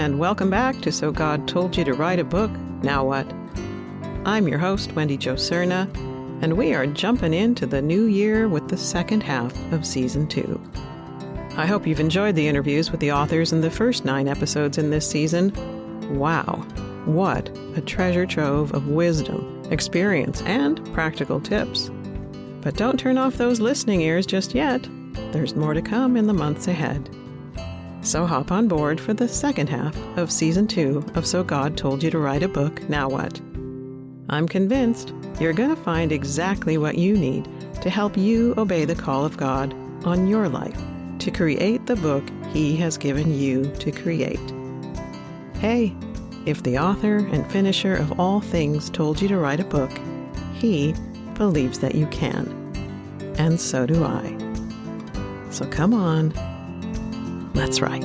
and welcome back to So God Told You to Write a Book, Now What? I'm your host, Wendy Jo Cerna, and we are jumping into the new year with the second half of Season 2. I hope you've enjoyed the interviews with the authors in the first 9 episodes in this season. Wow, what a treasure trove of wisdom, experience, and practical tips. But don't turn off those listening ears just yet. There's more to come in the months ahead. So hop on board for the second half of Season 2 of So God Told You to Write a Book, Now What? I'm convinced you're going to find exactly what you need to help you obey the call of God on your life to create the book He has given you to create. Hey, if the author and finisher of all things told you to write a book, He believes that you can. And so do I. So come on. Let's write.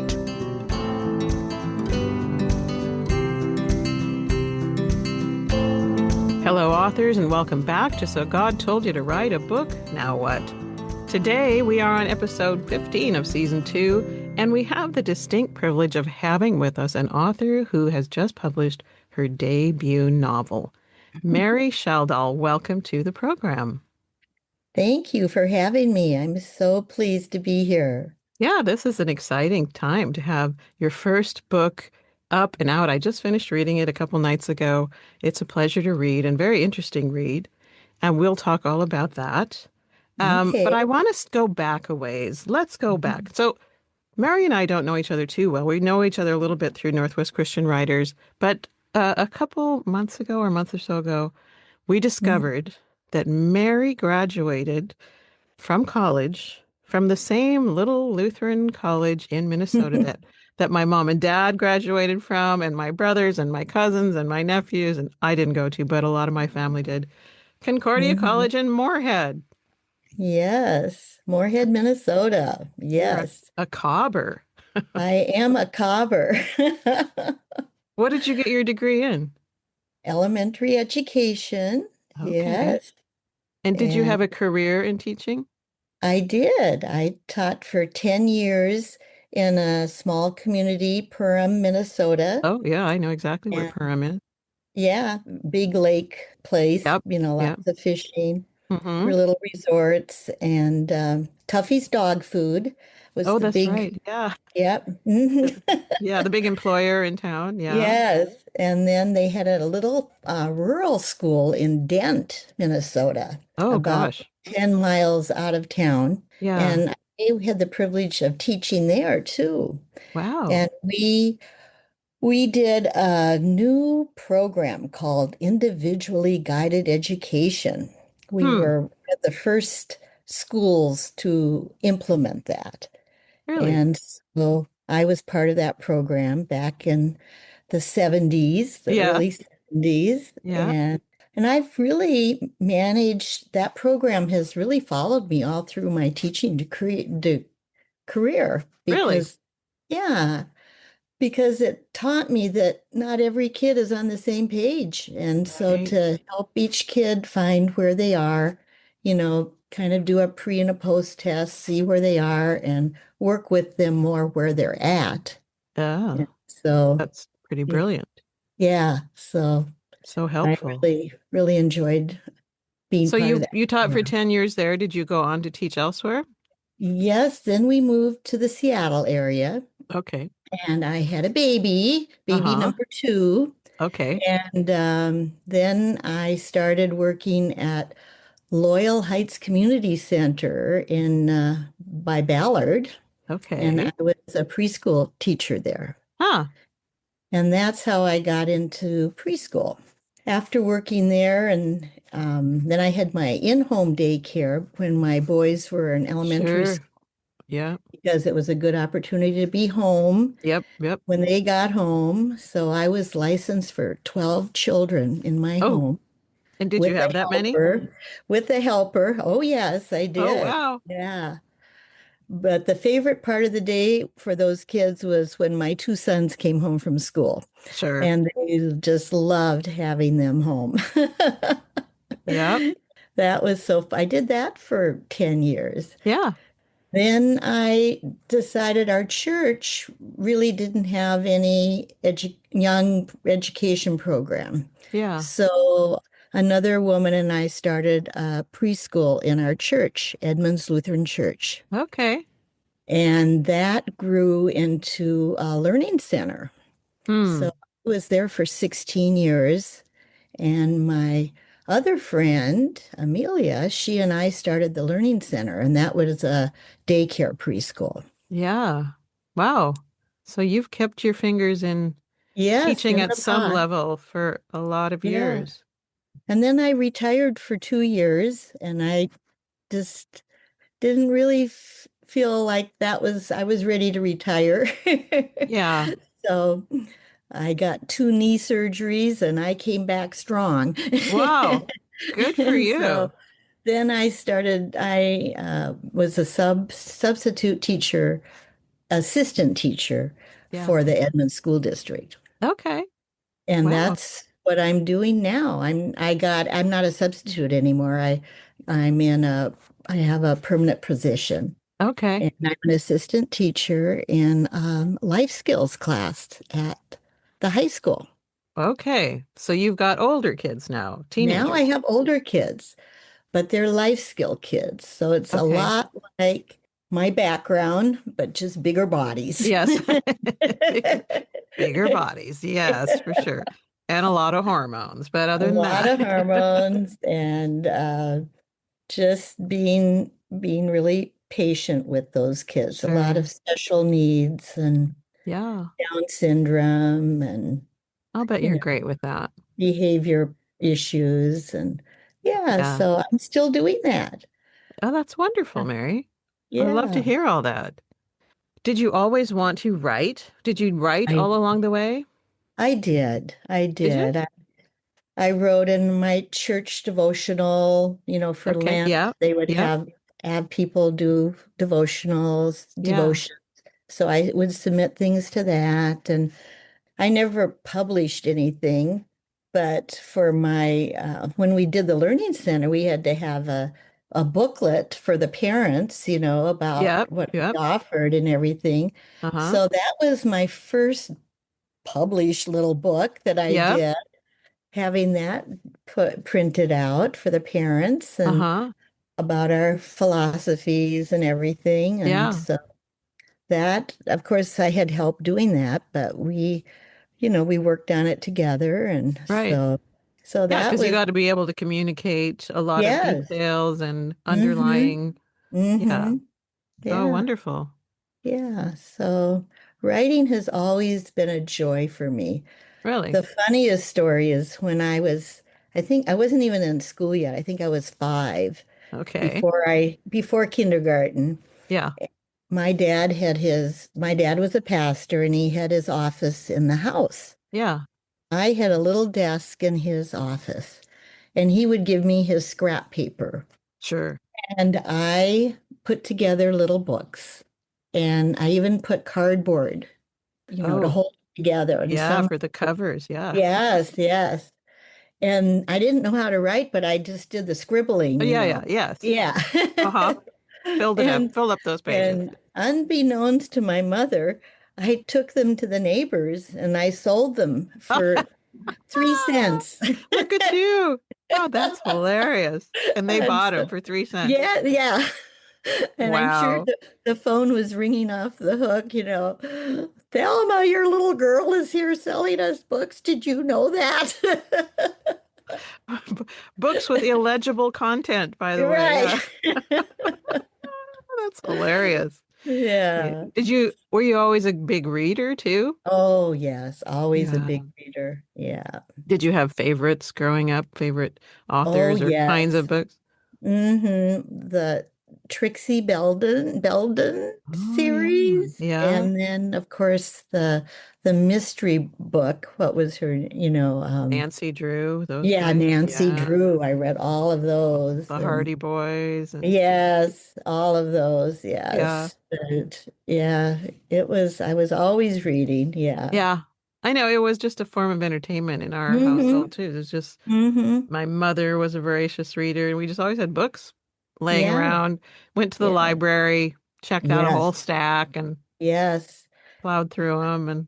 Hello, authors, and welcome back to So God Told You to Write a Book, Now What? Today, we are on episode 15 of Season 2, and we have the distinct privilege of having with us an author who has just published her debut novel. Mary Sheldahl, welcome to the program. Thank you for having me. I'm so pleased to be here. Yeah, this is an exciting time to have your first book up and out. I just finished reading it a couple nights ago. It's a pleasure to read and very interesting read, and we'll talk all about that. Okay. But I want to go back a ways. Let's go back. So Mary and I don't know each other too well. We know each other a little bit through Northwest Christian Writers, but a couple months ago or a month or so ago, we discovered that Mary graduated from college from the same little Lutheran college in Minnesota that my mom and dad graduated from, and my brothers and my cousins and my nephews, and I didn't go to, but a lot of my family did. Concordia College in Moorhead. Yes, Moorhead, Minnesota. Yes. You're a cobber. I am a cobber. What did you get your degree in? Elementary education. Okay. Yes. And did you have a career in teaching? I did. I taught for 10 years in a small community, Perham, Minnesota. Oh, yeah, I know exactly where Perham is. Yeah, big lake place, Yep. Lots of fishing. Mm-hmm. For little resorts, and Tuffy's Dog Food was the that's big, right. Yeah. Yep. Yeah, the big employer in town. Yeah. Yes. And then they had a little rural school in Dent, Minnesota. Oh, about gosh. 10 miles out of town. Yeah. And I had the privilege of teaching there too. Wow. And we did a new program called Individually Guided Education. We were one of the first schools to implement that. Really? And so I was part of that program back in the 70s, the early 70s. Yeah. And I've really managed, that program has really followed me all through my teaching career. Really? Yeah. Because it taught me that not every kid is on the same page. And so to help each kid find where they are, kind of do a pre and a post test, see where they are, and work with them more where they're at. Oh, so that's pretty brilliant. Yeah. So helpful. I really enjoyed being part of that. So you taught for 10 years there. Did you go on to teach elsewhere? Yes. Then we moved to the Seattle area. Okay. And I had a baby number 2. Okay. And then I started working at Loyal Heights Community Center by Ballard. Okay. And I was a preschool teacher there. Huh. And that's how I got into preschool. After working there, and then I had my in-home daycare when my boys were in elementary school. Yeah. Because it was a good opportunity to be home. Yep. When they got home. So I was licensed for 12 children in my home. And did you have that many? With a helper. Oh, yes, I did. Oh, wow. Yeah. But the favorite part of the day for those kids was when my 2 sons came home from school. Sure. And they just loved having them home. Yeah. That was I did that for 10 years. Yeah. Then I decided our church really didn't have any young education program. Yeah. So another woman and I started a preschool in our church, Edmund's Lutheran Church. Okay. And that grew into a learning center. So Hmm. I was there for 16 years. And my other friend, Amelia, she and I started the Learning Center, and that was a daycare preschool. Yeah. Wow. So you've kept your fingers in Yes, teaching in at the some pot. level for a lot of Yeah. years. And then I retired for 2 years, and I just didn't really f feel like I was ready to retire. Yeah. So I got two knee surgeries and I came back strong. Wow. Good for And so you. then I was a substitute teacher, assistant teacher Yeah. for the Edmond School District. Okay. And Wow. that's what I'm doing now. I'm not a substitute anymore. I'm in a I have a permanent position. Okay. And I'm an assistant teacher in life skills class at the high school. Okay. So you've got older kids now, Now I teenagers. have older kids, but they're life skill kids. So it's a Okay. lot like my background, but just bigger bodies. Yes. Bigger bodies. Yes, for sure. And a lot of hormones. But A other than lot that, of hormones and just being really patient with those kids. A lot sure. of special needs and Yeah. Down syndrome and I'll bet you you're know great with that. behavior issues and yeah, Yeah. so I'm still doing that. Oh, that's wonderful, Mary. I love to Yeah, hear all that. Did you always want to write? Did you write I all along the way? I did. I Did you? did. I wrote in my church devotional, for Okay. Lent, Yeah. they would Yep. have people do Yeah. devotion. So I would submit things to that. And I never published anything, but for when we did the Learning Center, we had to have a booklet for the parents, about Yep. what we Yep. offered and everything. Uh-huh. So that was my first published little book that I Yep. did, having that printed out for the parents and Uh-huh. about our philosophies and everything. And Yeah. so that, of course, I had help doing that, but we worked on it together. And Right. so Yeah, that because you was, got to be able to communicate a lot of yes. details and Mm-hmm. underlying. Yeah. Mm-hmm. Oh, Yeah. wonderful. Yeah. So writing has always been a joy for me. Really? The funniest story is I think I wasn't even in school yet. I think I was 5 Okay. before kindergarten. Yeah. My dad was a pastor and he had his office in the house. Yeah. I had a little desk in his office and he would give me his scrap paper Sure. and I put together little books and I even put cardboard, to Oh, hold it together and yeah, some, for the covers. Yeah. yes, yes. And I didn't know how to write, but I just did the Oh, scribbling, yeah, yeah. Yes. Yeah. Uh-huh. Filled it up. And Filled up those pages. and unbeknownst to my mother, I took them to the neighbors and I sold them for 3 cents. Look at you. Oh, that's hilarious. And they And bought so, them for 3 cents. yeah, yeah. And I'm sure Wow. the phone was ringing off the hook, Thelma, your little girl is here selling us books. Did you know that? Books with illegible content, by the way. Right. Yeah. That's hilarious. Yeah. Yeah. Were you always a big reader too? Oh, yes. Always a Yeah. big reader. Yeah. Did you have favorites growing up? Favorite Oh, authors or kinds of yes. books? The Trixie Belden Oh, yeah. series. Yeah. And then, of course, the mystery book. What was her, Nancy Drew, those yeah, guys. Nancy Yeah. Drew. I read all of those. The And Hardy Boys and yes, all of those. yeah. Yes. Yeah, I was always reading. Yeah. Yeah. I know it was just a form of entertainment in our Mm-hmm. household too. It was just Mm-hmm. my mother was a voracious reader and we just always had books laying Yeah. around. Went to the Yeah. library. checked out a whole Yes. stack and Yes. plowed through them. And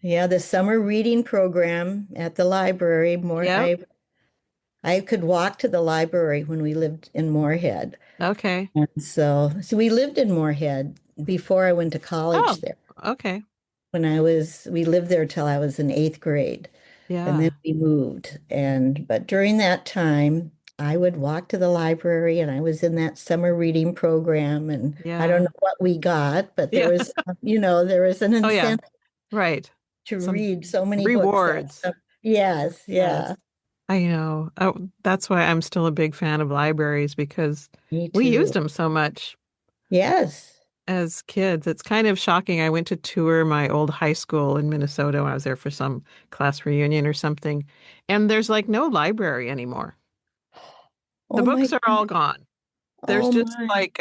Yeah, the summer reading program at the library, more yep. I could walk to the library when we lived in Moorhead. Okay. And so we lived in Moorhead before I went to college Oh, there. okay. We lived there till I was in eighth grade, and then Yeah. we moved. But during that time, I would walk to the library and I was in that summer reading program. And I don't Yeah. know what we got, but Yeah. there was an Oh, yeah. incentive Right. to Some read so many books that rewards. summer. Yes, Yes. yeah, I know. Oh, that's why I'm still a big fan of libraries because me we used too. them so much Yes. as kids. It's kind of shocking. I went to tour my old high school in Minnesota when I was there for some class reunion or something, and there's like no library anymore. The Oh my books are all God. gone. There's Oh just my. like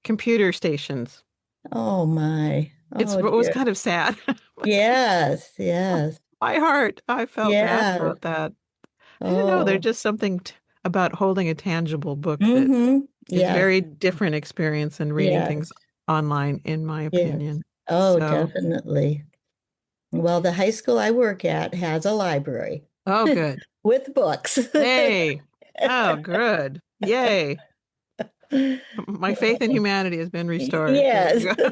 computer stations. Oh my. It Oh was dear. kind of sad. Yes, yes. My heart, I felt bad Yeah. about that. I don't know. There's Oh. just something t about holding a tangible book that Mm-hmm. is Yes. very different experience than reading things Yes. online, in my Yes. opinion. Oh, So, definitely. Well, the high school I work at has a library oh, good. with books. Hey. Oh, good. Yay. My faith in humanity has been restored. There Yes. you go.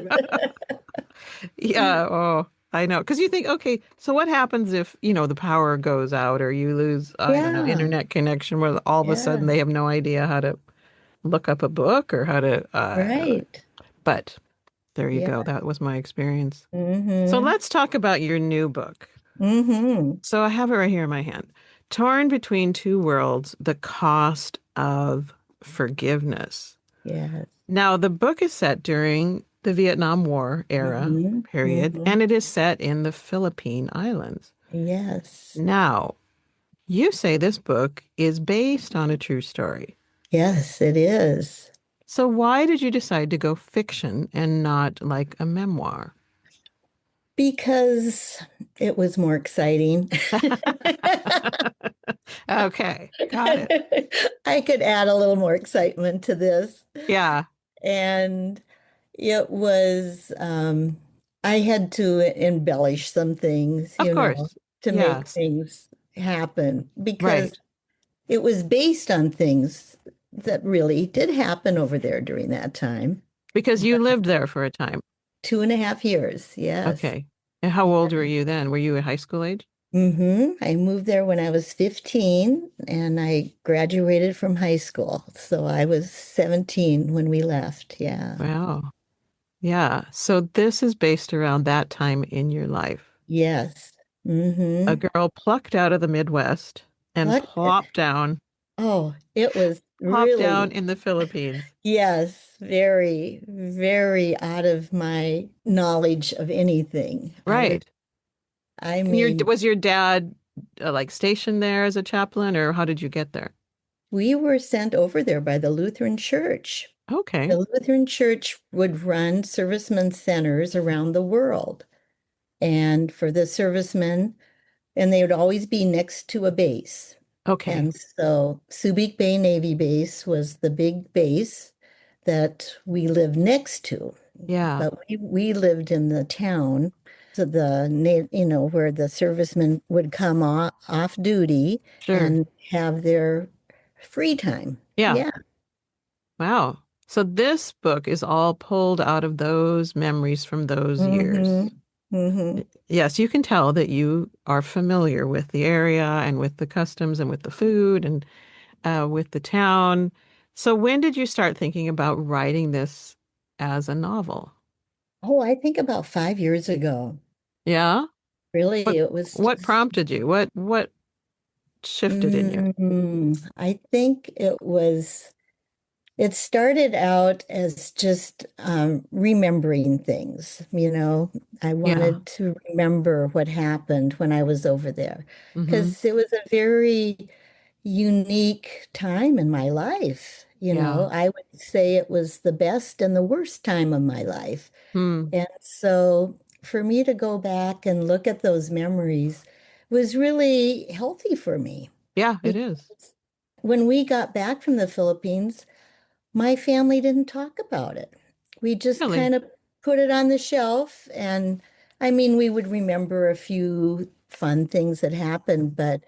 Yeah. Oh, I know. Because you think, okay, so what happens if, the power goes out or you lose, I don't know, Yeah. internet connection where all of a sudden Yeah. they have no idea how to look up a book or how to, Right. but there you Yeah. go. That was my experience. So Mm-hmm. let's talk about your new book. Mm-hmm. So I have it right here in my hand. Torn Between Two Worlds, The Cost of Forgiveness. Yes. Now, the book is set during the Vietnam War era Mm-hmm. period, Mm-hmm. and it is set in the Philippine Islands. Yes. Now, you say this book is based on a true story. Yes, it is. So why did you decide to go fiction and not like a memoir? Because it was more exciting. Okay, got it. I could add a little more excitement to this. Yeah, And it was, I had to embellish some things, of course. to make Yes, things happen because right. it was based on things that really did happen over there during that time. Because you lived there for a time. 2.5 years, yes. Okay. And how old were you then? Were you at high school age? I moved there when I was 15 and I graduated from high school. So I was 17 when we left. Yeah. Wow. Yeah. So this is based around that time in your life. Yes. A Mm-hmm. girl plucked out of the Midwest and What? It was plopped down really, in the Philippines. yes, very, very out of my knowledge of anything. Right. I And mean, was your dad like stationed there as a chaplain, or how did you get there? we were sent over there by the Lutheran Church. Okay. The Lutheran Church would run servicemen centers around the world. And for the servicemen, and they would always be next to a base. Okay. And so Subic Bay Navy Base was the big base that we lived next to. Yeah. But we lived in the town, so where the servicemen would come off duty Sure. and have their free time. Yeah. Yeah. Wow. So this book is all pulled out of those memories from those Mm-hmm. years. Mm-hmm. Yes, you can tell that you are familiar with the area and with the customs and with the food and with the town. So when did you start thinking about writing this as a novel? Oh, I think about 5 years ago. Yeah? Really, What it was what just, prompted you? What shifted in you? I think it started out as just remembering things. I Yeah. wanted to remember what happened when I was over there Mm-hmm. because it was a very unique time in my life. Yeah. I would say it was the best and the worst time of my life. Hmm. And so for me to go back and look at those memories was really healthy for me Yeah, it is. because when we got back from the Philippines, my family didn't talk about it. We just Really? kind of put it on the shelf. And I mean, we would remember a few fun things that happened, but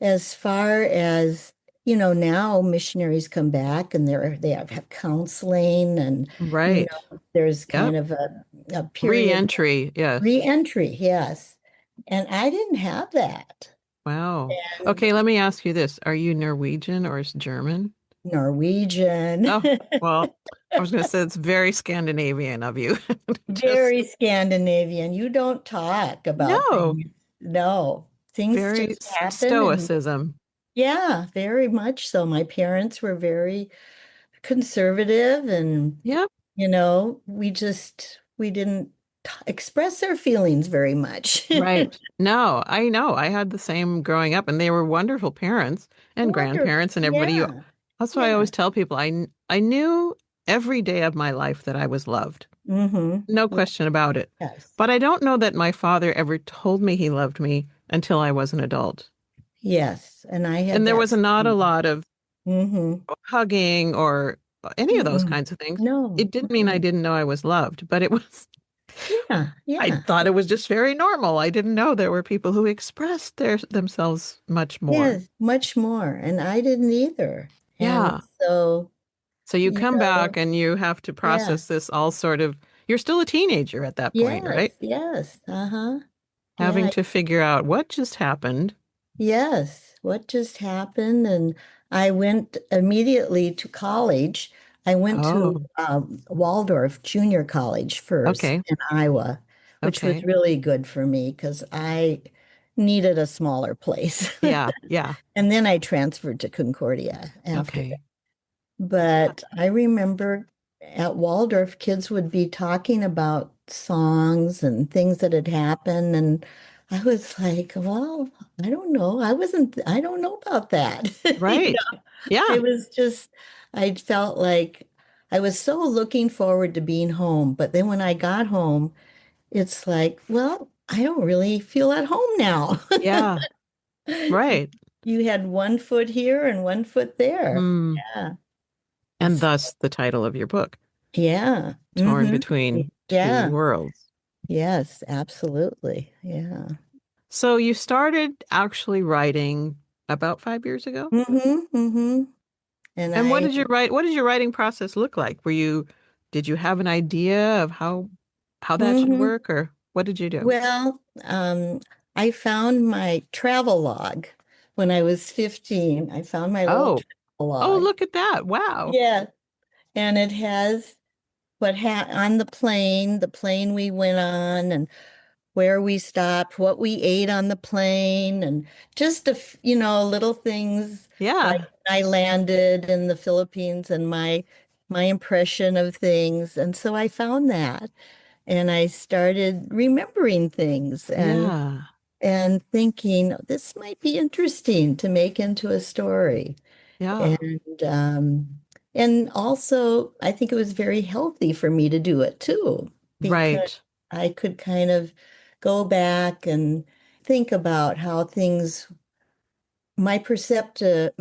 as far as, now missionaries come back and they have counseling and, Right. there's Yep. kind of a period Re-entry. Yes. re-entry, yes. And I didn't have that. Wow. And Okay, let me ask you this. Are you Norwegian or is German? Norwegian, Oh, well, I was going to say it's very Scandinavian of you. Just very Scandinavian. You don't talk about no, things. No, things very just happen. And stoicism. yeah, very much so. My parents were very conservative and, Yep. we didn't express our feelings very much. Right. No, I know. I had the same growing up, and they were wonderful parents and Wonderful. grandparents and everybody. Yeah. That's why I Yeah. always tell people I knew every day of my life that I was loved. Mm-hmm. No question about it. Yes. But I don't know that my father ever told me he loved me until I was an adult. Yes. And I had And there that was not a same. lot of Mm-hmm. hugging or any of those Mm-mm. kinds of things. No. It didn't mean I Mm-mm. didn't know I was loved, but it was, Yeah. I Yeah. thought it was just very normal. I didn't know there were people who expressed themselves much more. Yes. Much more. And I didn't either. And Yeah. so, So you you come back know, and you have to yeah. process this all sort of, you're still a teenager at that point, right? Yes. Yes. Uh-huh. Having Yeah. to figure out what just happened. Yes, what just happened? And I went immediately to college. I went to Oh, Waldorf Junior College first okay. in Iowa, which was Okay. really good for me because I needed a smaller place. Yeah. Yeah. And then I transferred to Concordia after that. Okay. Yeah. But I remember at Waldorf, kids would be talking about songs and things that had happened. And I was like, well, I don't know about that. Right. Yeah. It was just, I felt like I was so looking forward to being home. But then when I got home, it's like, well, I don't really feel at home now. Yeah. Right. You had one foot here and one foot there. Hmm. Yeah. And thus the title of your book, Yeah. Torn Hmm. Between Two Yeah. Worlds. Yes, absolutely. Yeah. So you started actually writing about 5 years ago? Hmm. And And what did your writing process look like? Did you have an idea of how that should hmm work, or what did you do? well, I found my travel log when I was 15. I found my little Oh, travel oh, log. look at that. Wow. Yeah. And it has what ha on the plane we went on, and where we stopped, what we ate on the plane, and just little things like Yeah. I landed in the Philippines and my impression of things. And so I found that and I started remembering things Yeah. and thinking this might be interesting to make into a story. Yeah. And and also I think it was very healthy for me to do it too, because Right. I could kind of go back and think about how things my perception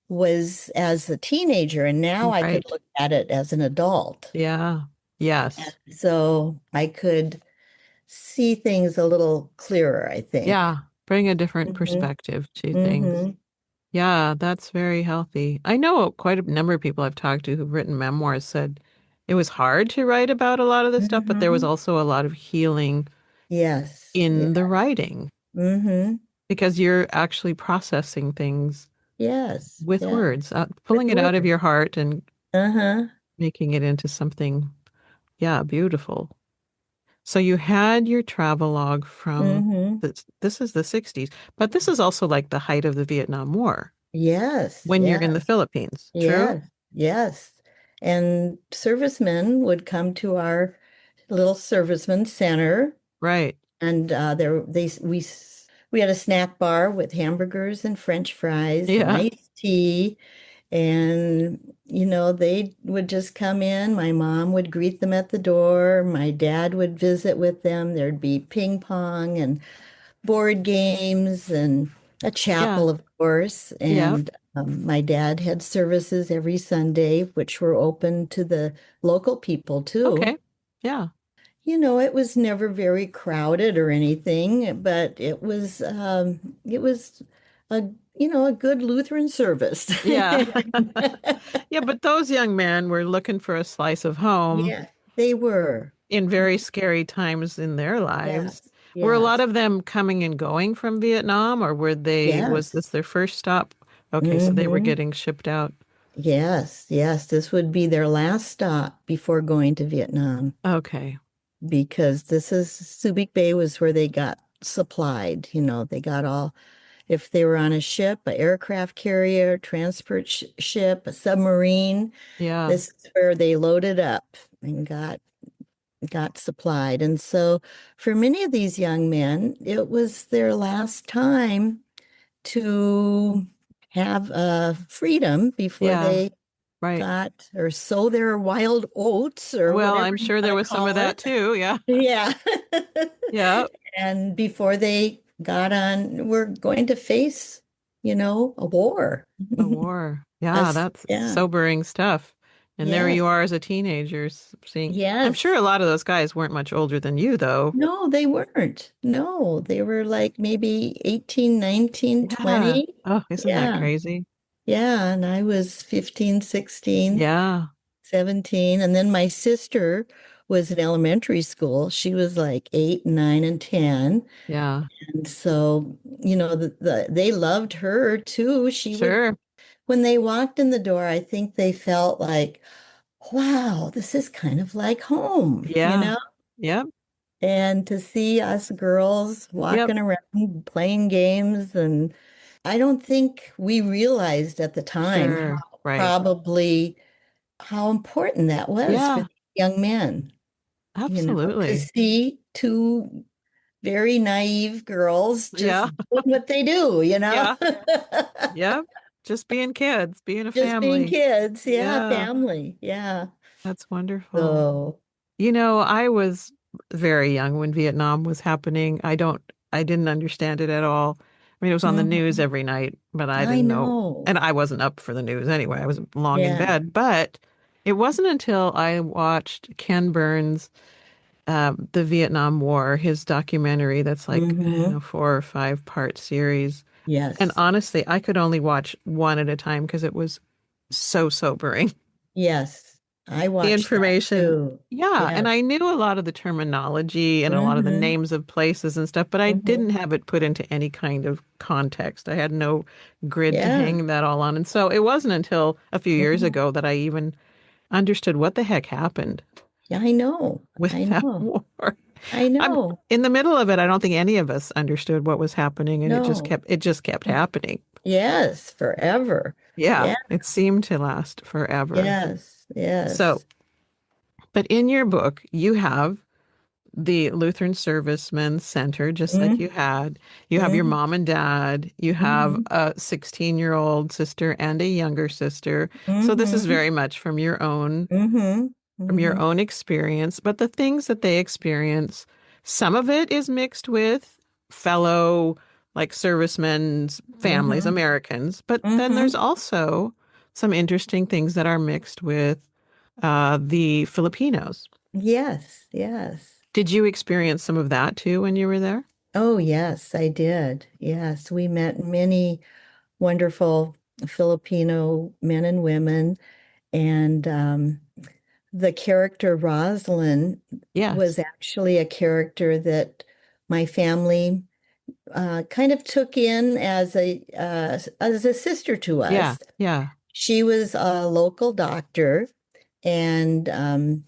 was as a teenager, and now I could Right. look at it as an adult. Yeah. And Yes. so I could see things a little clearer, I think. Yeah. Bring a different Hmm. perspective to things. Hmm. Yeah, that's very healthy. I know quite a number of people I've talked to who've written memoirs said it was hard to write about a lot of this stuff, but there was Hmm. also a lot of healing Yes. Yeah. in the writing Hmm. because you're actually processing things Yes. with Yeah. words, With pulling it out of words. your heart and Uh-huh. making it into something, yeah, beautiful. So you had your travel log from Hmm. this is the 60s, but this is also like the height of the Vietnam War Yes. when you're in the Yes. Philippines. True? Yes. Yes. And servicemen would come to our little serviceman center, Right. and we had a snack bar with hamburgers and French fries and Yeah. iced tea. And, they would just come in. My mom would greet them at the door. My dad would visit with them. There'd be ping pong and board games and a Yeah. chapel, of course. Yeah. My dad had services every Sunday, which were open to the local people too. Okay. Yeah. It was never very crowded or anything, but it was a a good Lutheran service. Yeah. Yeah, but those young men were looking for a slice of home Yeah, they were. in very scary times in their lives. Yes, Were a lot yes, of them coming and going from Vietnam, or was yes. this their first stop? Okay, so they were Hmm. getting shipped out. Yes, yes. This would be their last stop before going to Vietnam Okay. because this is Subic Bay was where they got supplied. They got all, if they were on a ship, an aircraft carrier, transport ship, a submarine, Yeah. this is where they loaded up and got supplied. And so for many of these young men, it was their last time to have freedom before Yeah. they Right. got or sow their wild oats or Well, whatever I'm you sure there want to was some of call that it. too. Yeah. Yeah. Yeah. And before they we're going to face, a war. A war. Yeah, Us, that's yeah. sobering stuff. And there you Yes. are as a teenager seeing. I'm sure a Yes. lot of those guys weren't much older than you, though. No, they weren't. No, they were like maybe 18, 19, Yeah. 20. Oh, isn't that Yeah. crazy? Yeah. And I was 15, 16, Yeah. 17. And then my sister was in elementary school. She was like 8, 9, and 10. Yeah. And so, they loved her too. Sure. When they walked in the door, I think they felt like, wow, this is kind of like home, Yeah. Yep. And to see us girls Yep. walking around playing games, and I don't think we realized at the time Sure. Right. probably how important that was for Yeah. the young men, to Absolutely. see two very naive girls just Yeah. doing what they do. Yeah. Yep. Just being kids, being a Just being family. kids. Yeah, Yeah. family. Yeah. That's wonderful. So, I was very young when Vietnam was happening. I didn't understand it at all. I mean, it was on the news mhm. every night, but I I didn't know. know. And I wasn't up for the news anyway. I was long in Yeah. bed. But it wasn't until I watched Ken Burns' The Vietnam War, his documentary that's like, Hmm. 4 or 5 part series. And Yes. honestly, I could only watch one at a time because it was so sobering. Yes. I The watched that information. too. Yeah, and Yes. I knew a lot of the terminology and a lot of the Hmm. names of places and stuff, but I Hmm. didn't have it put into any kind of context. I had no grid to Yeah. hang that all on. And so it wasn't until a few years Mhm. ago that I even understood what the heck happened Yeah, I know. with I that know. war. I I'm know. in the middle of it. I don't think any of us understood what was happening, and No. it just kept happening. Yes, forever. Yeah, Yeah. it seemed to last forever. Yes. So, Yes. but in your book, you have the Lutheran Serviceman Center, just like you Mm-hmm. had. You have your mom and dad. You have Mm-hmm. a 16-year-old sister and a younger sister. So this is Mm-hmm. very much Mm-hmm. from your Mm-hmm. own experience. But the things that they experience, some of it is mixed with fellow like servicemen's families, Mm-hmm. Americans. But then there's Mm-hmm. also some interesting things that are mixed with the Filipinos. Yes. Yes. Did you experience some of that too when you were there? Oh, yes, I did. Yes, we met many wonderful Filipino men and women, and the character Rosalind was Yes. actually a character that my family kind of took in as a sister to Yeah. us. Yeah. She was a local doctor, and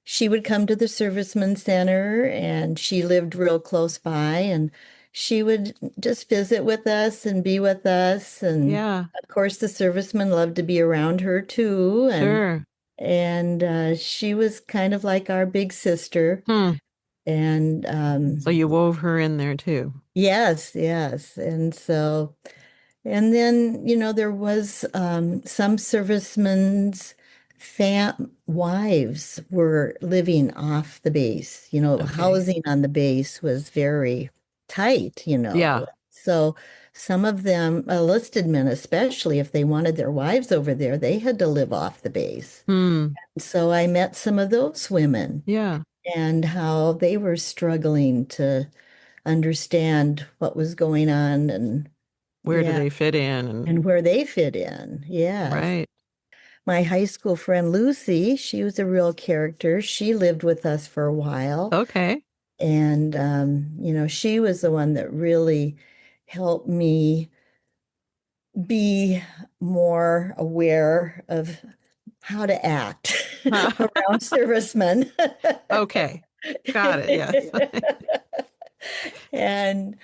she would come to the Serviceman Center, and she lived real close by, and she would just visit with us and be with us. And Yeah. of course, the servicemen loved to be around her too. Sure. And she was kind of like our big sister. Hmm. And So you wove her in there too. yes, yes. And then, there was some servicemen's wives were living off the base. Okay. Housing on the base was very tight. Yeah. So some of them, enlisted men especially, if they wanted their wives over there, they had to live off the base. Hmm. So I met some of those women Yeah. and how they were struggling to understand what was going on and Where do yeah, they fit in? And and where they fit in. Yes. right. My high school friend Lucy, she was a real character. She lived with us for a while. Okay. And, she was the one that really helped me be more aware of how to act around servicemen. Okay. Got it. Yes. And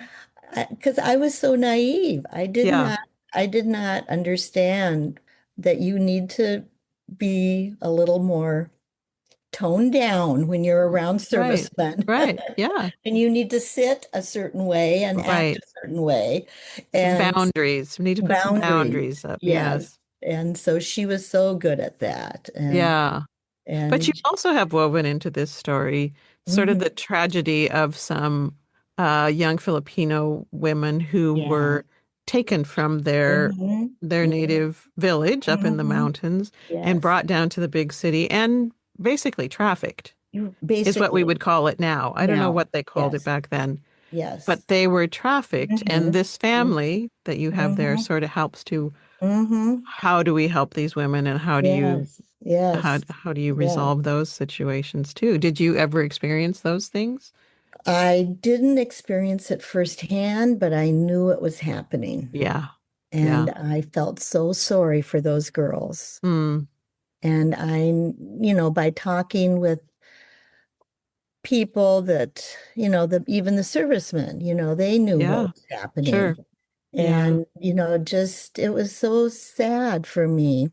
because I was so naive, Yeah. I did not understand that you need to be a little more toned down when you're around Right. servicemen. Right. Yeah. And you need to sit a certain way and act Right. a certain way. Some And boundaries. We need to put some boundaries, boundaries up. yes. Yes. And so she was so good at that. Yeah. But you And also have woven into this story sort of mhm, the tragedy of some young Filipino women who yeah. were taken from their Hmm. their Yeah. native village up in the Hmm. mountains and Yes. brought down to the big city and basically trafficked You is what we basically would call it now. I don't know now. what they called it Yes. back then, Yes. but they were trafficked, and Hmm. this family that you have there Hmm. sort of helps to Hmm. how do we help these women and Yes. Yes. how do you Yeah. resolve those situations too? Did you ever experience those things? I didn't experience it firsthand, but I knew it was happening. Yeah. And Yeah. I felt so sorry for those girls. Mm, And by talking with people that, even the servicemen, they knew what yeah. was happening. Sure. Yeah. And, just it was so sad for me.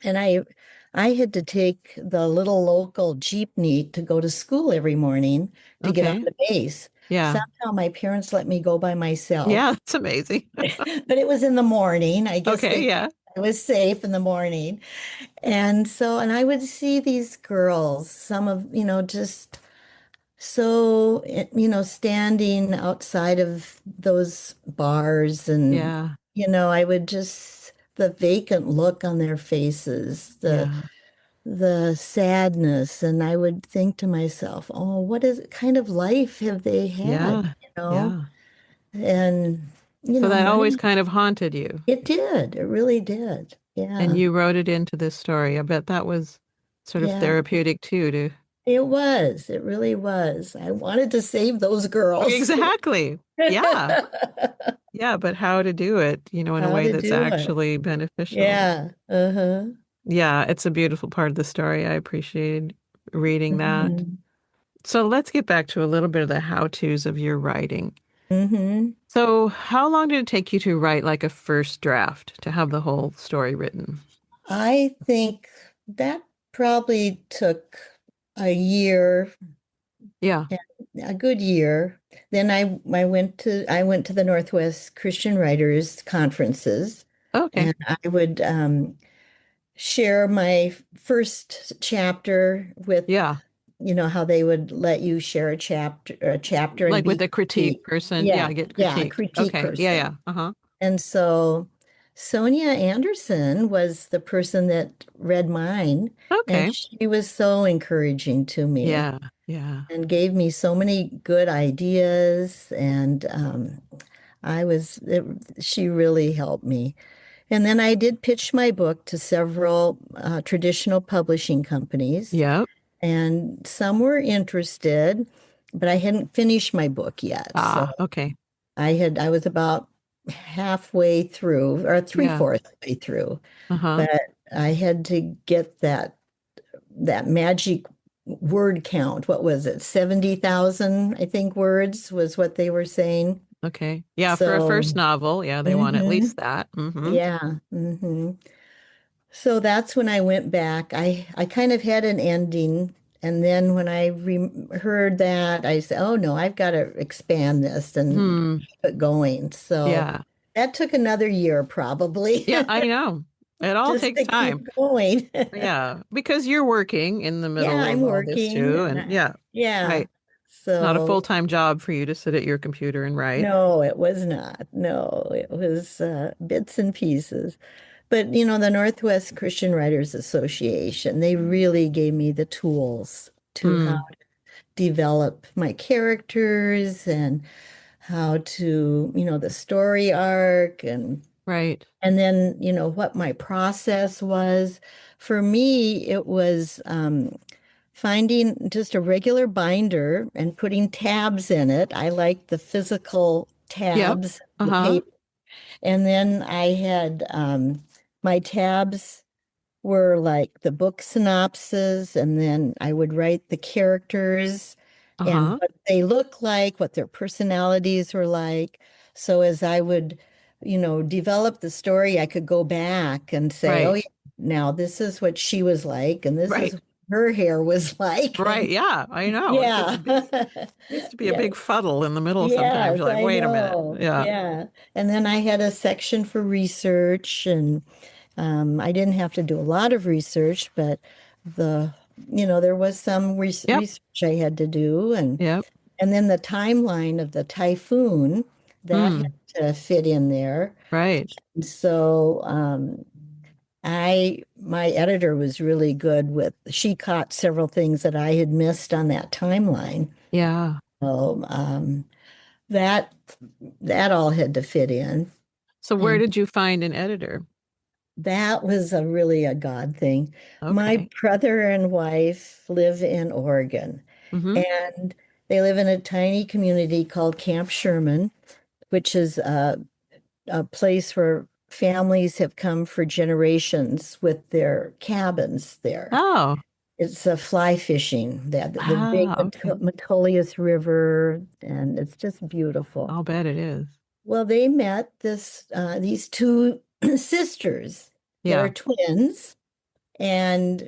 And I had to take the little local jeepney to go to school every morning to get on Okay. the base. Yeah. Somehow my parents let me go by Yeah, myself, that's amazing. but it was in the morning. I guess Okay, they yeah. I was safe in the morning. And I would see these girls, some of, just so, standing outside of those bars and, Yeah. I would just, the vacant look on their faces, Yeah. the sadness, and I would think to myself, oh, what is kind of life have they had, Yeah. Yeah. And, So that always money, kind of haunted you. it did. It really did. And Yeah. you wrote it into this story. I bet that was sort of Yeah. therapeutic too to It was. It really was. I wanted to save those girls. exactly. Yeah. Yeah, but how to do it, in a How way to that's do it. actually beneficial. Yeah. Uh-huh. Yeah, it's a beautiful part of the story. I appreciated reading that. Hmm. So let's get back to a little bit of the how-tos of your writing. Hmm. So, how long did it take you to write like a first draft to have the whole story written? I think that probably took a year, Yeah. a good year. Then I went to the Northwest Christian Writers conferences, Okay. and I would share my first chapter with, Yeah. how they would let you share a chapter and Like with be a critique critique. person. Yeah, Yeah, get yeah, a critiqued. critique Okay. Yeah, person. yeah. Uh-huh. And so Sonia Anderson was the person that read mine, and Okay. she was so encouraging to me Yeah. Yeah. and gave me so many good ideas. And she really helped me. And then I did pitch my book to several traditional publishing companies, Yep. and some were interested, but I hadn't finished my book yet. So Ah, okay. I was about halfway through or Yeah. three-fourths way through, Uh-huh. but I had to get that magic word count. What was it? 70,000, I think, words was what they were saying. Okay. Yeah, for a So, first novel, yeah, they want at hmm least that. Mm-hmm. yeah. So that's when I went back. I kind of had an ending, and then when I re heard that, I said, "Oh no, I've got to expand this and Hmm. keep it going." So Yeah. that took another year probably Yeah, I know. It all just takes to keep time. going. Yeah, because you're working in the Yeah, middle of I'm all this working, too. and And yeah, yeah. right. It's not a So full-time job for you to sit at your computer and write. no, it was not. No, it was bits and pieces. But the Northwest Christian Writers Association, they really gave me the tools to how Mm, to develop my characters and how to, the story arc right. and then, what my process was. For me, it was finding just a regular binder and putting tabs in it. I like the physical Yep. tabs, the Uh-huh. paper. And then I had my tabs were like the book synopses, and then I would write the characters and Uh-huh. what they look like, what their personalities were like. So as I would, develop the story, I could go back and say, oh, yeah, Right. now this is what she was like, and this is Right. what her hair was like. Right. And Yeah, I know. It gets yeah. a big, used to be a Yeah. big fuddle in the middle sometimes. Yes, You're like, I wait a minute. know. Yeah. Yeah. And then I had a section for research, and I didn't have to do a lot of research, but the, there was some Yep. research I had to do, Yep. and then the timeline of the typhoon that had Mm, to fit in there. right. So my editor was really good she caught several things that I had missed on that timeline. Yeah. So that that all had to fit in. So where And did you find an editor? that was really a God thing. My Okay. brother and wife live in Oregon, Mm-hmm. and they live in a tiny community called Camp Sherman, which is a place where families have come for generations with their cabins there. Oh. It's a fly fishing, that the big Okay. Metolius River, and it's just beautiful. I'll bet it is. Well, they met these two sisters that are Yeah. twins, and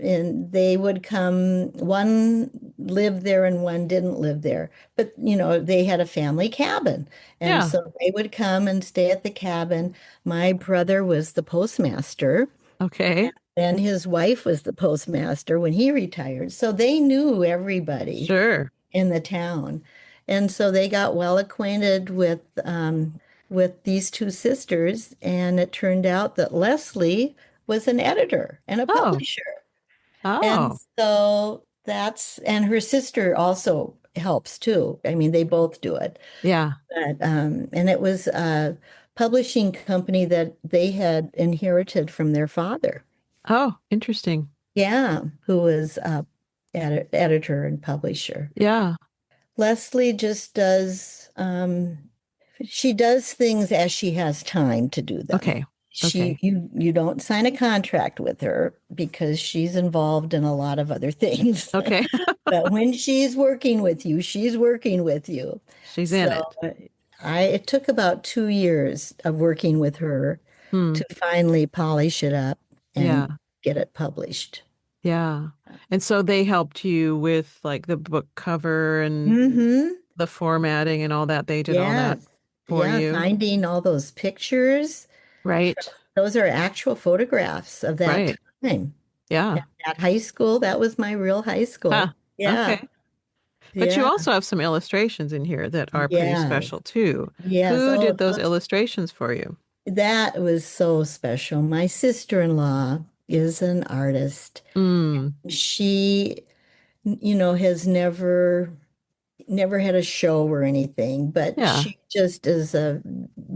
they would come. One lived there and one didn't live there, but they had a family cabin, and Yeah. so they would come and stay at the cabin. My brother was the postmaster, Okay. and his wife was the postmaster when he retired, so they knew everybody Sure. in the town. And so they got well acquainted with these two sisters, and it turned out that Leslie was an editor and a Oh. publisher. And Oh. so and her sister also helps too. I mean, they both do it. Yeah. And it was a publishing company that they had inherited from their father. Oh, interesting. Yeah, who was editor and publisher. Yeah. Leslie just she does things as she has time to do them. Okay. Okay. You don't sign a contract with her because she's involved in a lot of other things. Okay. But when she's working with you, she's working with you. She's in So it. it took about 2 years of working with her Hmm. to finally polish it up and Yeah. get it published. Yeah. And so they helped you with like the book cover and Mm-hmm. the formatting and all that. They did all that Yes. for Yeah, you. finding all those pictures. Right. Those are actual photographs of that Right. time. Yeah. At high school, that was my real high Huh. school. Yeah. Okay. But you Yeah. also have some illustrations in here that are pretty Yes. special too. Yes. Who Oh, did those illustrations for you? that was so special. My sister-in-law is an artist. Mm. She, has never had a show or anything, but Yeah. she just is a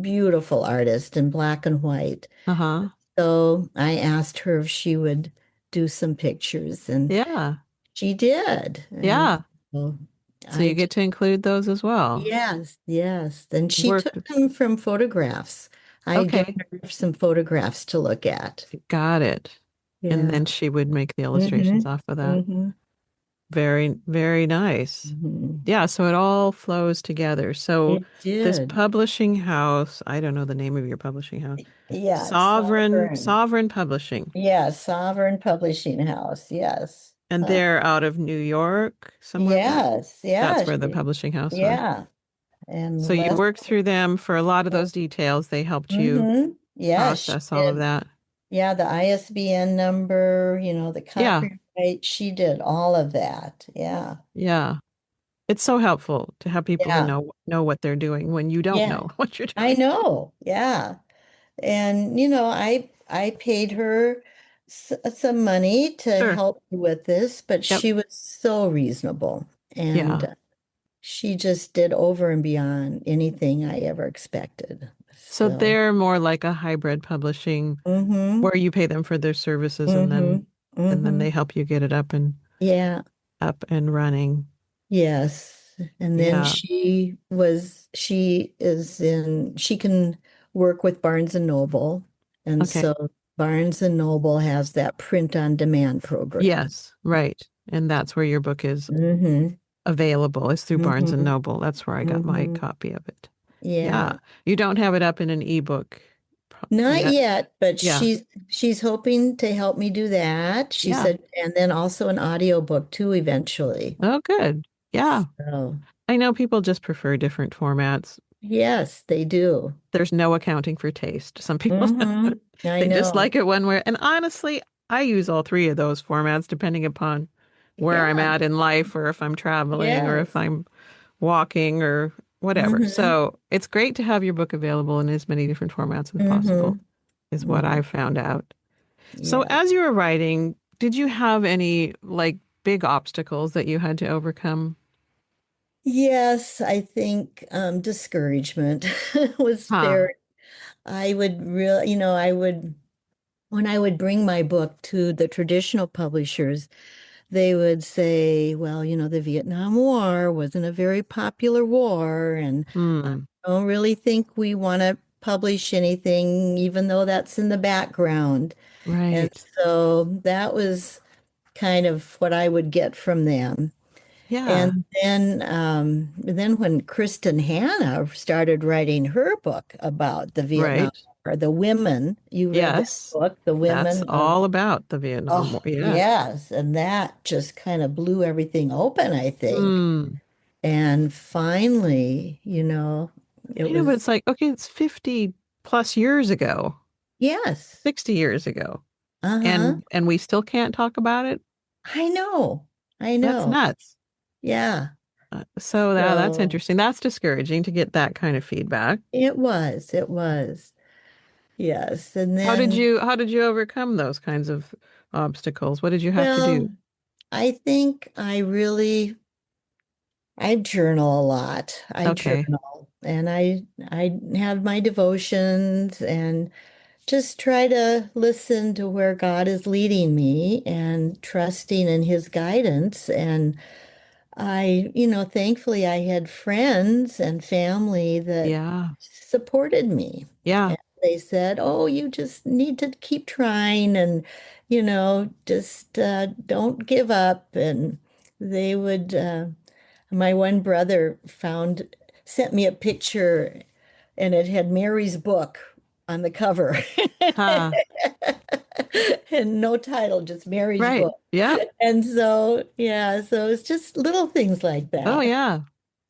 beautiful artist in black and white. Uh-huh. So I asked her if she would do some pictures, and Yeah. she did. And Yeah. so So you I, get to include those as well. yes, yes. And she Worked. took them from photographs. I gave Okay. her some photographs to look at. Got it. And Yeah. then she would make the illustrations Mm-hmm. off of that. Mm-hmm. Very, very nice. Mm-hmm. Yeah, so it all flows together. So It this did. publishing house, I don't know the name of your publishing house. Yeah, it's Sovereign, Sovereign. Sovereign Publishing. Yeah, Sovereign Publishing House. Yes. And they're out of New York, somewhere. Yes, That's yes, where the publishing house was. yeah. So And you Les, worked through them for a lot of those details. They helped you mm-hmm. Yeah, she process all of did. that. Yeah, the ISBN number, the Yeah, copyright, she did all of that. Yeah. yeah. It's so helpful to have people who Yeah. know what they're doing when you don't Yeah. know what you're I doing. know. Yeah. And I paid her some money to Sure. help me with this, but Yep. she was so reasonable, and Yeah. she just did over and beyond anything I ever expected. So So, they're more like a hybrid publishing mm-hmm, where you pay them for their services mm-hmm, and then mm-hmm. they help you get it Yeah, up and running. yes. And then Yeah. she can work with Barnes and Noble. And Okay. so Barnes and Noble has that print on demand program. Yes, right. And that's where your book is Mm-hmm. available, is through Barnes and Mm-hmm. Noble. That's where I got my Mm-hmm. copy of it. Yeah. Yeah. You don't have it up in an ebook Not yet. yet, but Yeah. she's hoping to help me do that. She Yeah. said, and then also an audiobook too eventually. Oh, good. Yeah. So, I know people just prefer different formats. yes, they do. There's no accounting for taste. Some people I they just know. like it one way. And honestly, I use all three of those formats depending upon where I'm Yeah. at in life or if I'm traveling or if Yes. I'm walking or whatever. Mm-hmm. So it's great to have your book available in as many different formats as possible, Mm-hmm. is what Yeah. I've found out. So Yeah. as you were writing, did you have any like big obstacles that you had to overcome? Yes, I think discouragement was Huh. very, I would really, I would, when I would bring my book to the traditional publishers, they would say, well, the Vietnam War wasn't a very popular war, and I Hmm. don't really think we want to publish anything, even though that's in the background. And Right. so that was kind of what I would get from them. Yeah. And then when Kristen Hanna started writing her book about the Vietnam Right. War, the women, you read that Yes. book, The That's Women of, all about the Vietnam War. oh, Yeah. yes. And that just kind of blew everything open, I think. Hmm. And finally, it I know, but was, it's like, okay, it's 50 plus years ago, yes. 60 years ago, Uh-huh. and we still can't talk about it. I know. I That's know. nuts. Yeah. So that's So interesting. That's discouraging to get that kind of feedback. it was. Yes. And How did then, you overcome those kinds of obstacles? What did you have to do? well, I think I journal a lot. I Okay. journal and I have my devotions and just try to listen to where God is leading me and trusting in his guidance. And thankfully I had friends and family that Yeah. supported me. Yeah. And they said, "Oh, you just need to keep trying and, just don't give up." And they would, my one brother sent me a picture and it had Mary's book on the cover. Huh. And no title, just Mary's Right. book. Yeah. And so, yeah, so it's just little things like Oh, that. yeah.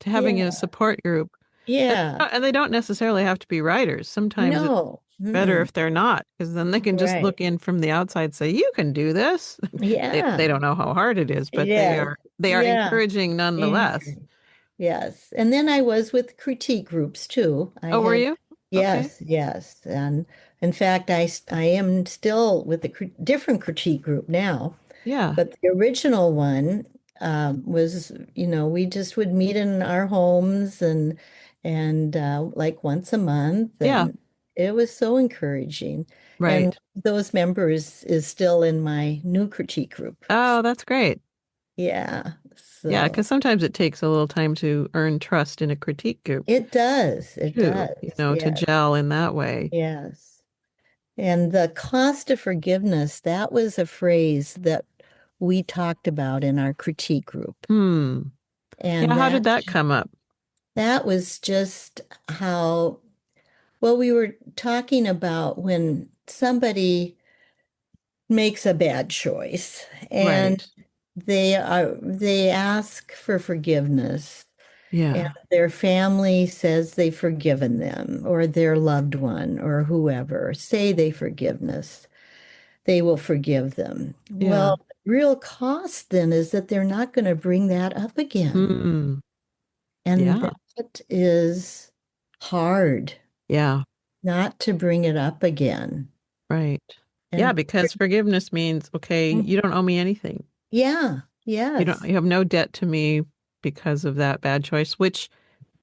To having a Yeah. support group. And, Yeah. and they don't necessarily have to be writers. Sometimes it's No. better Mm-mm. if they're not, because then they can just Right. look in from the outside, say, "You can do this." They Yeah. don't know how hard it is, but Yes. they are Yeah. encouraging nonetheless. Encourage. Yes. And then I was with critique groups too. Oh, were you? Okay. Yes, yes. And in fact, I am still with a different critique group now. Yeah. But the original one was, we just would meet in our homes and like once a month, Yeah. and it was so encouraging. And Right. those members is still in my new critique group. Oh, that's great. Yeah, Yeah, so because sometimes it takes a little time to earn trust in a critique group it does. It too, does. to Yes, gel in that way. yes. And the cost of forgiveness, that was a phrase that we talked about in our critique group. Hmm. And Yeah, how did that that come up? that was just how, well, we were talking about when somebody makes a bad choice and Right. they ask for forgiveness and Yeah. their family says they've forgiven them or their loved one or whoever say they will forgive them. Yeah. Well, the real cost then is that they're not going to bring that up again. Hmm. And Yeah. that is hard Yeah. not to bring it up again. Right. Yeah, And because forgiveness means, okay, you don't owe me anything. yeah, yes, You have no debt to me because of that bad choice, which,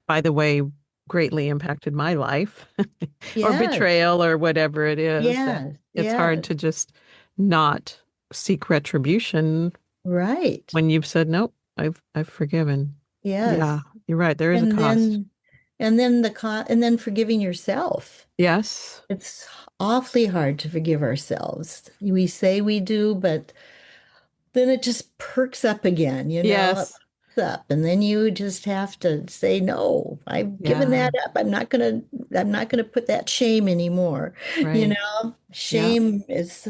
by the way, greatly impacted my life or yes, betrayal or whatever it is, that yes, it's hard yes, to just not seek retribution right, when you've said, nope, I've forgiven. Yeah, yes. you're right. There is a And cost. then, and then forgiving yourself. Yes. It's awfully hard to forgive ourselves. We say we do, but then it just perks up again, it Yes. perks up. And then you just have to say, no, I've given Yeah. that up. I'm not gonna put that shame anymore. Right. Yeah. Shame is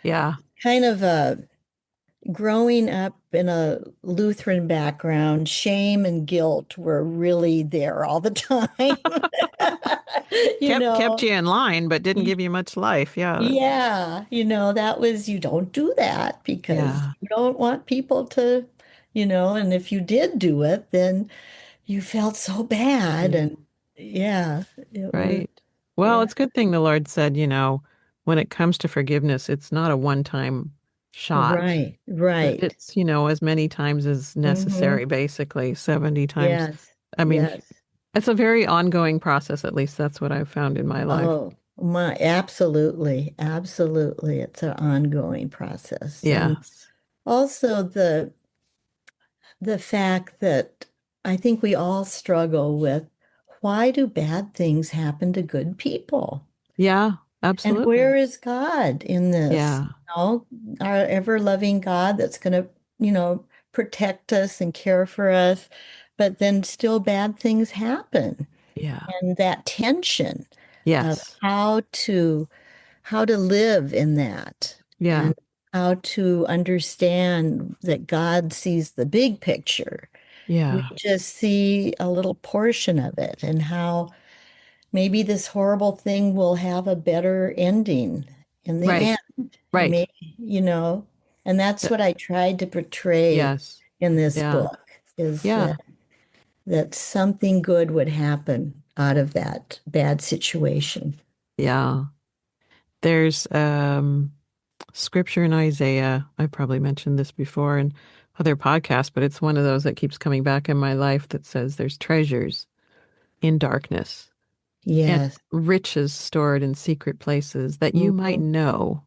Yeah. kind of a growing up in a Lutheran background, shame and guilt were really there all the time. You Kept know, you in line, but didn't give you much life. Yeah. yeah, that was, you don't do that because Yeah. you don't want people to, and if you did do it, then you felt so bad. Right. And yeah, it was, Right. Well, yeah, it's a good thing the Lord said, when it comes to forgiveness, it's not a one-time shot, right, but right. it's, as many times as Hmm. necessary, basically, 70 times. Yes, I mean, yes. it's a very ongoing process, at least that's what I've found in my life. Oh, absolutely, absolutely. It's an ongoing process. And Yes. also the fact that I think we all struggle with, why do bad things happen to good people? Yeah, And absolutely. where is God in this? Yeah. Our ever-loving God that's going to, protect us and care for us, but then still bad things happen. Yeah. And that tension of Yes. how to live in that, Yeah. and how to understand that God sees the big picture. We Yeah. just see a little portion of it, and how maybe this horrible thing will have a better ending in the Right. end. Right. Maybe, and that's Th- what I tried to portray yes. in this Yeah. book, is Yeah. that something good would happen out of that bad situation. Yeah. There's scripture in Isaiah. I probably mentioned this before in other podcasts, but it's one of those that keeps coming back in my life that says there's treasures in darkness and Yes. riches stored in secret places that you might Mhm. know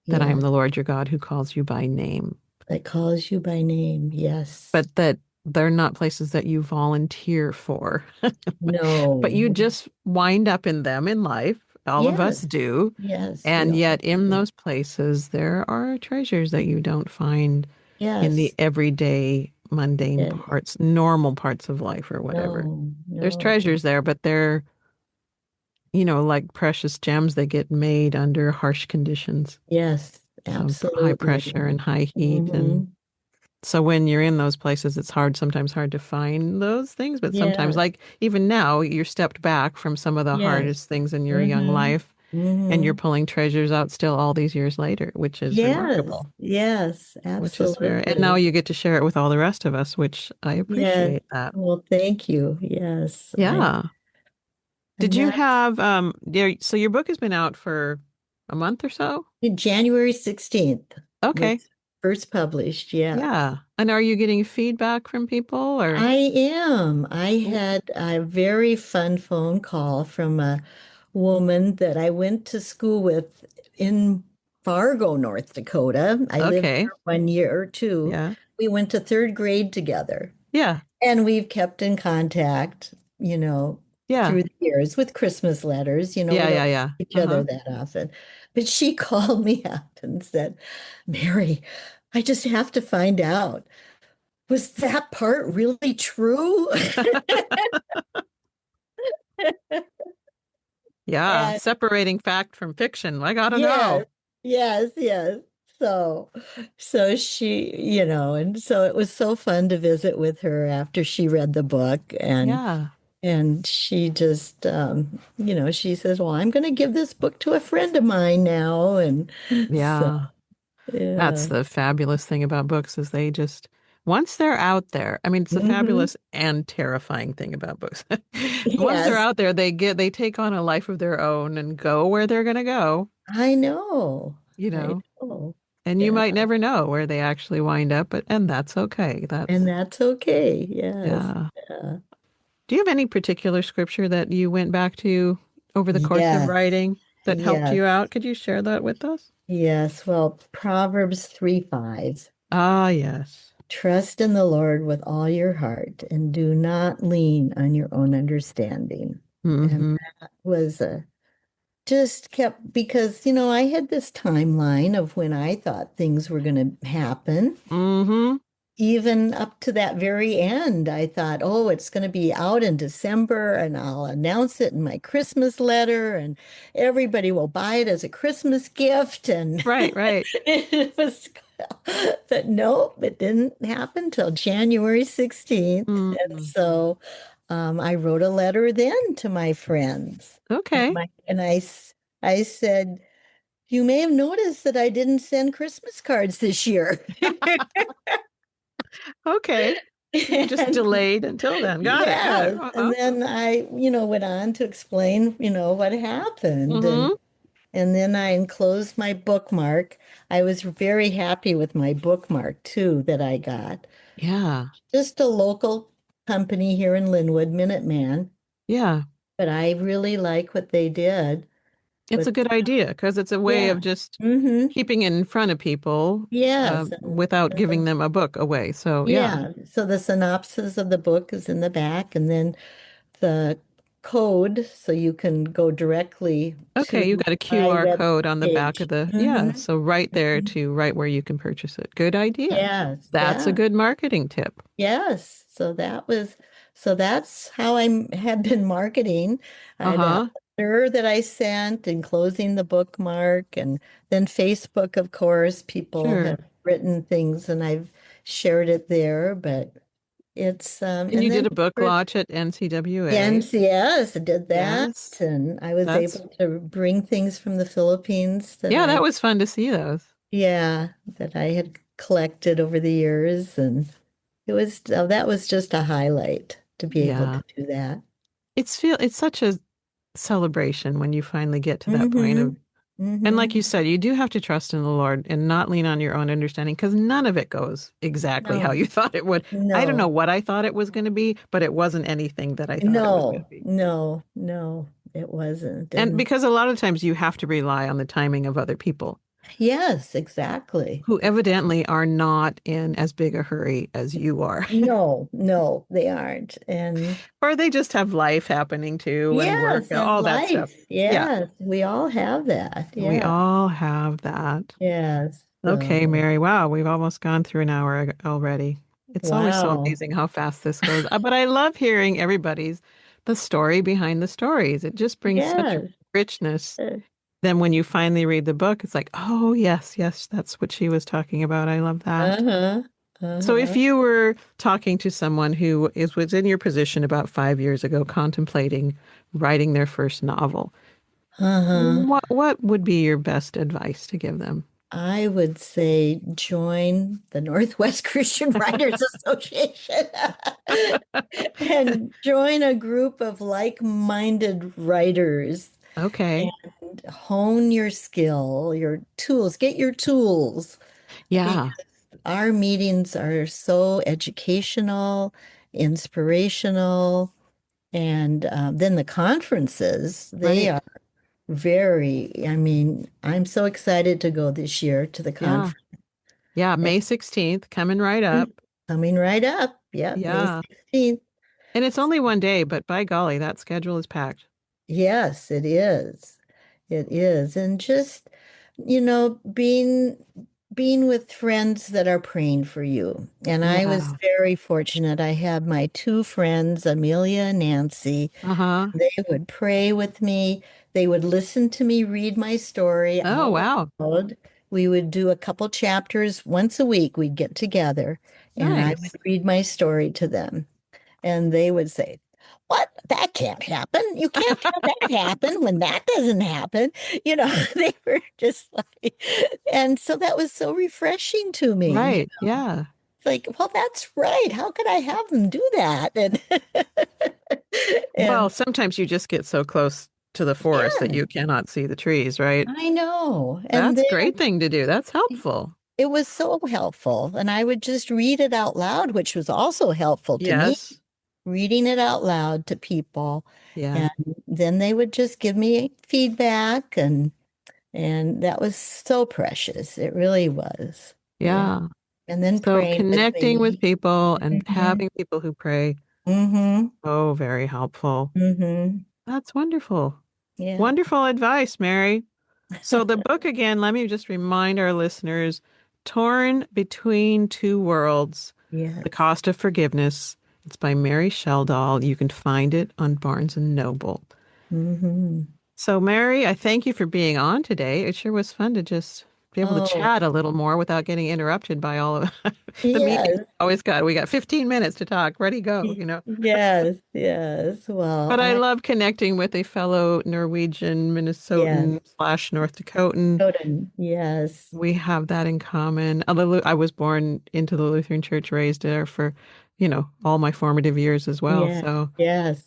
that I am Yes. the Lord your God who calls you by name, That calls you by name. Yes. but that they're not places that you volunteer for, but No. you just wind up in them in life. All of us Yes. do. Yes. We And all yet, in do. those places, there are treasures that you don't find in the Yes. everyday, mundane Yeah. parts, normal parts of life or whatever. No. There's No. treasures there, but they're, like precious gems. They get made under harsh conditions, Yes. high Absolutely. pressure and high heat. And Hmm. so when you're in those places, it's sometimes hard to find those things. But sometimes, Yes. like even now, you're stepped back from some of the Yes. hardest things in your young Hmm. life and you're Hmm. pulling treasures out still all these years later, which is Yes. remarkable, Yes. and now Absolutely. you get to share it with all the rest of us, which I Yes. appreciate that. Well, thank you. Yes. Yeah. Did And you that's have, so your book has been out for a month or so? January 16th was Okay. first published. Yeah. Yeah. And are you getting feedback from people or? I am. I had a very fun phone call from a woman that I went to school with in Fargo, North Dakota. I lived Okay. there 1 year or two. Yeah. We went to third grade together, Yeah. and we've kept in contact, Yeah. through the years with Christmas letters. We Yeah. don't Yeah. see Yeah. each other Uh-huh. that often. But she called me up and said, Mary, I just have to find out, was that part really true? Yeah. And Separating fact from fiction. I gotta yes, know. yes, yes. So, so she, and so it was so fun to visit with her after she read the book, Yeah. and she just, she says, "Well, I'm going to give this book to a friend of mine now," and so Yeah. That's yeah, the fabulous thing about books is they just once they're out there, I mean, it's a Hmm. fabulous and terrifying thing about books. Once they're Yes, out there, they take on a life of their own and go where they're going to go, I know. you I know, know. and you Yeah. might never know where they actually wind up, but and that's okay. And That's that's okay. Yes. yeah. Yeah. Do you have any particular scripture that you went back to over the course of Yes. writing that helped Yes. you out? Could you share that with us? Yes. Well, Proverbs 3:5. Ah, yes. Trust in the Lord with all your heart and do not lean on your own understanding. And Mm-hmm. that was just kept because, I had this timeline of when I thought things were going to happen. Mm-hmm. Even up to that very end, I thought, oh, it's going to be out in December and I'll announce it in my Christmas letter and everybody will buy it as a Christmas gift. And Right, right. it was, but nope, it didn't happen till January 16th. And Mm. so I wrote a letter then to my friends. And, Okay. I said, you may have noticed that I didn't send Christmas cards this year. Okay. You just And delayed until then. Got it. Got it. yes, and Uh-huh. then I, went on to explain, what happened. Mm-hmm. And then I enclosed my bookmark. I was very happy with my bookmark too that I got. Yeah. Just a local company here in Linwood, Minuteman, Yeah. but I really like what they did It's a with, good idea because it's a way yeah. of just Mm-hmm. keeping it in front of people Yes. without giving them a book away. So, yeah. Yeah. So the synopsis of the book is in the back, and then the code so you can go directly Okay. You to got a my QR web code on the back of page. the, yeah. Hmm. So, right there to right where you can purchase it. Good idea. Yes, That's a yeah, good marketing tip. yes. So that's how had been marketing. I had a Uh-huh. letter that I sent enclosing the bookmark, and then Facebook, of course, people Sure. have written things and I've shared it there, but And you and then did a of book course launch at NCWA. NCS did that, Yes. and I was That's, able to bring things from the Philippines yeah, that was fun to see those. that I had collected over the years, and that was just a highlight to be able Yeah. to do that. It's such a celebration when you finally get to that point Mm-hmm. of, and like you Mm-hmm. said, you do have to trust in the Lord and not lean on your own understanding because none of it goes exactly how No, you thought it would. I don't know no, what I thought it was going to be, but it wasn't anything that I thought it was going to no, be. no, no, it wasn't. And And because a lot of times you have to rely on the timing of other people yes, exactly. who evidently are not in as big a hurry as you are. No, no, they aren't. And Or they just have life happening too and work, yes, and all that stuff. life. Yeah, Yes, we all have that. we Yeah. all have that. Yes. Okay, So, Mary. Wow, we've almost gone through an hour already. It's always so wow. amazing how fast this goes. But I love hearing the story behind the stories. It just brings such Yes. richness. Uh, Then when you finally read the book, it's like, oh, yes, yes, that's what she was talking about. I love that. Uh-huh. So if Uh-huh. you were talking to someone who was in your position about 5 years ago, contemplating writing their first novel, Uh-huh. what would be your best advice to give them? I would say join the Northwest Christian Writers Association and join a group of like-minded writers Okay. and hone your skill, your tools, get your tools because Yeah, our meetings are so educational, inspirational, and then the conferences, they right. are I mean, I'm so excited to go this year to the Yeah. conference. Yeah. May 16th, coming right up. Coming right up. Yep, May Yeah. 16th. And it's only one day, but by golly, that schedule is packed. Yes, it is. It is. And just, being with friends that are praying for you. And I was Yeah. very fortunate. I had my two friends, Amelia and Nancy. Uh-huh. They would pray with me. They would listen to me read my story Oh, out wow. loud. We would do a couple chapters once a week. We'd get together and I would Nice. read my story to them. And they would say, what? That can't happen. You can't have that happen when that doesn't happen. They were just like, and so that was so refreshing to me. Right. Yeah. like, well, that's right. How could I have them do that? And Well, and sometimes you just get so close to the forest that yeah, you cannot see the trees, right? I know. And That's a then great thing to do. That's helpful. it was so helpful. And I would just read it out loud, which was also helpful to me, Yes. reading it out loud to people. Yeah. And then they would just give me feedback and that was so precious. It really was. Yeah. Yeah. And then So praying with connecting with me. people and Hmm. having people who pray, Hmm. oh, very helpful. Hmm. That's wonderful. Yeah. Wonderful advice, Mary. So the book again, let me just remind our listeners, Torn Between Two Worlds, Yes. The Cost of Forgiveness. It's by Mary Sheldahl. You can find it on Barnes and Noble. Hmm. So, Mary, I thank you for being on today. It sure was fun to just be able to Oh, chat a little more without getting interrupted by all of the meeting. yes. We got 15 minutes to talk. Ready, go. Yes. Yes. Well, But I love connecting with a fellow Norwegian, yes. Minnesotan slash North Dakotan. Odin. Yes. We have that in common. I was born into the Lutheran Church, raised there for, all my formative years as well. Yeah. So Yes.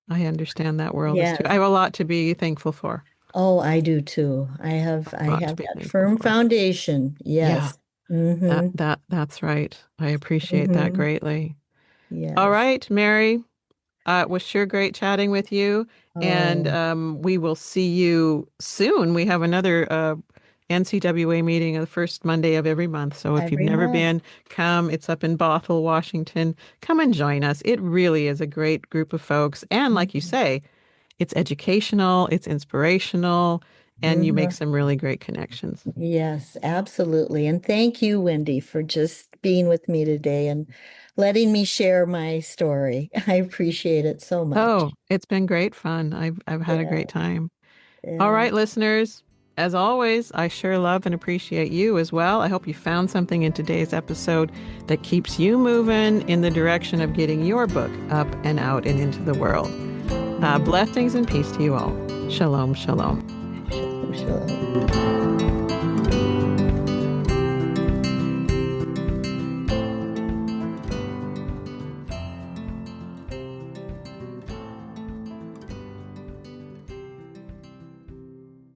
I understand that world as too. I Yes. have a lot to be thankful for. Oh, I do too. A I lot to have be that thankful firm for. foundation. Yeah. Yes. Mm-hmm. That's right. I appreciate that Mm-hmm. greatly. All Yes. right, Mary. It was sure great chatting with you, and Oh, we will see you soon. We have another NCWA meeting the first Monday of every month. So if you've every never month. been, come. It's up in Bothell, Washington. Come and join us. It really is a great group of folks, and like you say, it's educational, it's inspirational, and you make Mm-hmm. some really great connections. Yes, absolutely. And thank you, Wendy, for just being with me today and letting me share my story. I appreciate it so much. Oh, it's been great fun. I've had a Yeah, great time. All yeah. right, listeners. As always, I sure love and appreciate you as well. I hope you found something in today's episode that keeps you moving in the direction of getting your book up and out and into the world. Blessings and peace to you all. Shalom, shalom. Shalom, shalom.